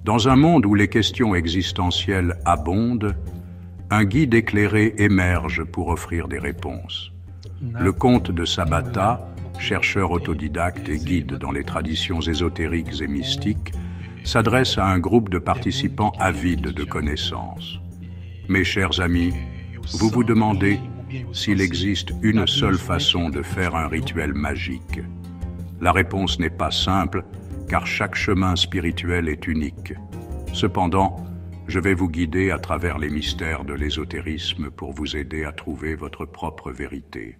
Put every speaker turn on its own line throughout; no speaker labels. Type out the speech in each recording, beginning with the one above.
Dans un monde où les questions existentielles abondent, un guide éclairé émerge pour offrir des réponses. Le comte de Sabata, chercheur autodidacte et guide dans les traditions ésotériques et mystiques, s'adresse à un groupe de participants avides de connaissances. Mes chers amis, vous vous demandez s'il existe une seule façon de faire un rituel magique. La réponse n'est pas simple, car chaque chemin spirituel est unique. Cependant, je vais vous guider à travers les mystères de l'ésotérisme pour vous aider à trouver votre propre vérité.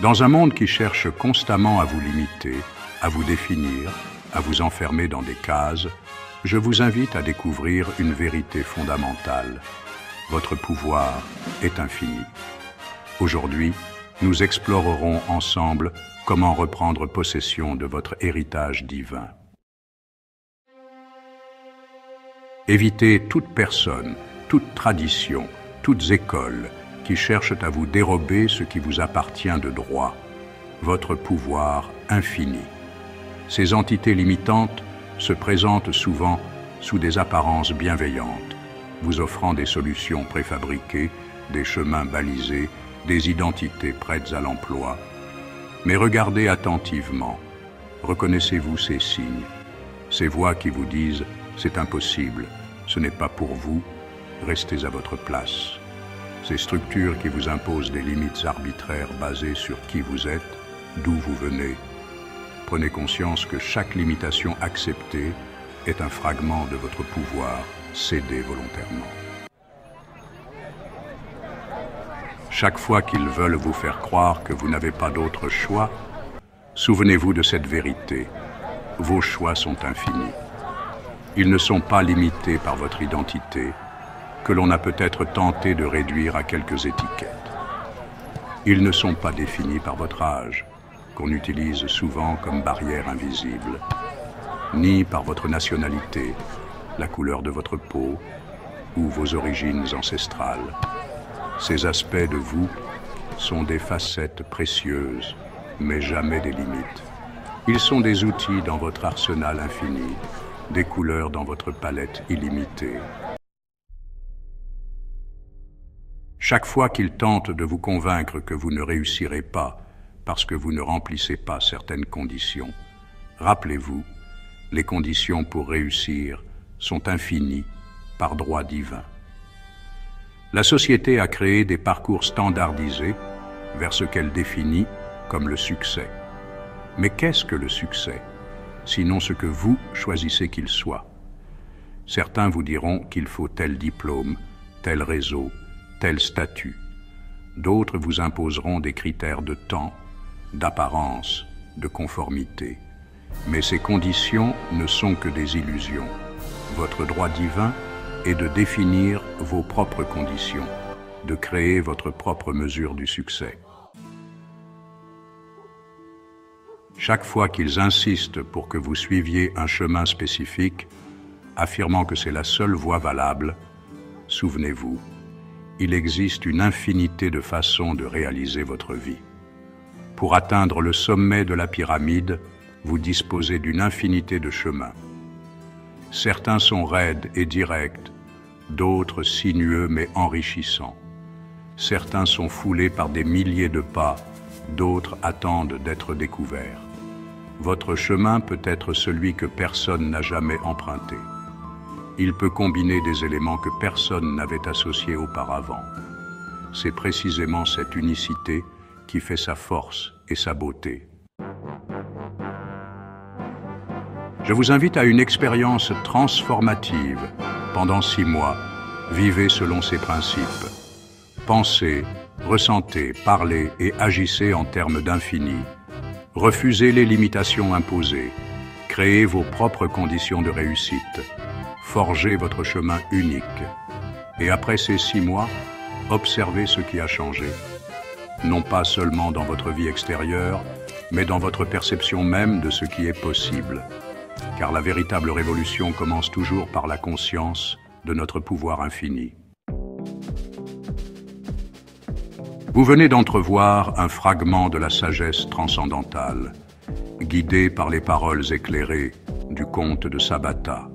Dans un monde qui cherche constamment à vous limiter, à vous définir, à vous enfermer dans des cases, je vous invite à découvrir une vérité fondamentale. Votre pouvoir est infini. Aujourd'hui, nous explorerons ensemble comment reprendre possession de votre héritage divin. Évitez toute personne, toute tradition, toutes écoles qui cherchent à vous dérober ce qui vous appartient de droit, votre pouvoir infini. Ces entités limitantes se présentent souvent sous des apparences bienveillantes, vous offrant des solutions préfabriquées, des chemins balisés, des identités prêtes à l'emploi. Mais regardez attentivement, reconnaissez-vous ces signes, ces voix qui vous disent « c'est impossible, ce n'est pas pour vous, restez à votre place ». Ces structures qui vous imposent des limites arbitraires basées sur qui vous êtes, d'où vous venez. Prenez conscience que chaque limitation acceptée est un fragment de votre pouvoir cédé volontairement. Chaque fois qu'ils veulent vous faire croire que vous n'avez pas d'autre choix, souvenez-vous de cette vérité. Vos choix sont infinis. Ils ne sont pas limités par votre identité, que l'on a peut-être tenté de réduire à quelques étiquettes. Ils ne sont pas définis par votre âge, qu'on utilise souvent comme barrière invisible, ni par votre nationalité, la couleur de votre peau ou vos origines ancestrales. Ces aspects de vous sont des facettes précieuses, mais jamais des limites. Ils sont des outils dans votre arsenal infini, des couleurs dans votre palette illimitée. Chaque fois qu'ils tentent de vous convaincre que vous ne réussirez pas parce que vous ne remplissez pas certaines conditions, rappelez-vous, les conditions pour réussir sont infinies par droit divin. La société a créé des parcours standardisés vers ce qu'elle définit comme le succès. Mais qu'est-ce que le succès, sinon ce que vous choisissez qu'il soit? Certains vous diront qu'il faut tel diplôme, tel réseau, tel statut. D'autres vous imposeront des critères de temps, d'apparence, de conformité. Mais ces conditions ne sont que des illusions. Votre droit divin est de définir vos propres conditions, de créer votre propre mesure du succès. Chaque fois qu'ils insistent pour que vous suiviez un chemin spécifique, affirmant que c'est la seule voie valable, souvenez-vous, il existe une infinité de façons de réaliser votre vie. Pour atteindre le sommet de la pyramide, vous disposez d'une infinité de chemins. Certains sont raides et directs, d'autres sinueux mais enrichissants. Certains sont foulés par des milliers de pas, d'autres attendent d'être découverts. Votre chemin peut être celui que personne n'a jamais emprunté. Il peut combiner des éléments que personne n'avait associés auparavant. C'est précisément cette unicité qui fait sa force et sa beauté. Je vous invite à une expérience transformative. Pendant 6 mois, vivez selon ces principes. Pensez, ressentez, parlez et agissez en termes d'infini. Refusez les limitations imposées. Créez vos propres conditions de réussite. Forgez votre chemin unique. Et après ces 6 mois, observez ce qui a changé. Non pas seulement dans votre vie extérieure, mais dans votre perception même de ce qui est possible. Car la véritable révolution commence toujours par la conscience de notre pouvoir infini. Vous venez d'entrevoir un fragment de la sagesse transcendantale. guidé par les paroles éclairées du comte de Sabata.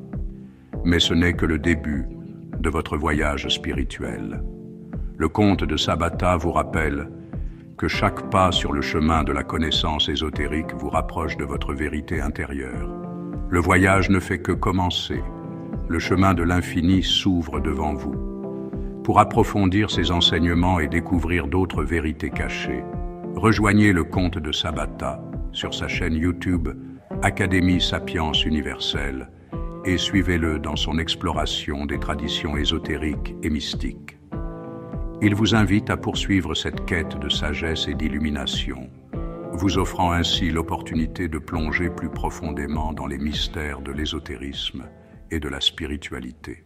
Mais ce n'est que le début de votre voyage spirituel. Le comte de Sabata vous rappelle que chaque pas sur le chemin de la connaissance ésotérique vous rapproche de votre vérité intérieure. Le voyage ne fait que commencer. Le chemin de l'infini s'ouvre devant vous. Pour approfondir ces enseignements et découvrir d'autres vérités cachées, rejoignez le comte de Sabata sur sa chaîne YouTube Académie Sapiens Universelle et suivez-le dans son exploration des traditions ésotériques et mystiques. Il vous invite à poursuivre cette quête de sagesse et d'illumination, vous offrant ainsi l'opportunité de plonger plus profondément dans les mystères de l'ésotérisme et de la spiritualité.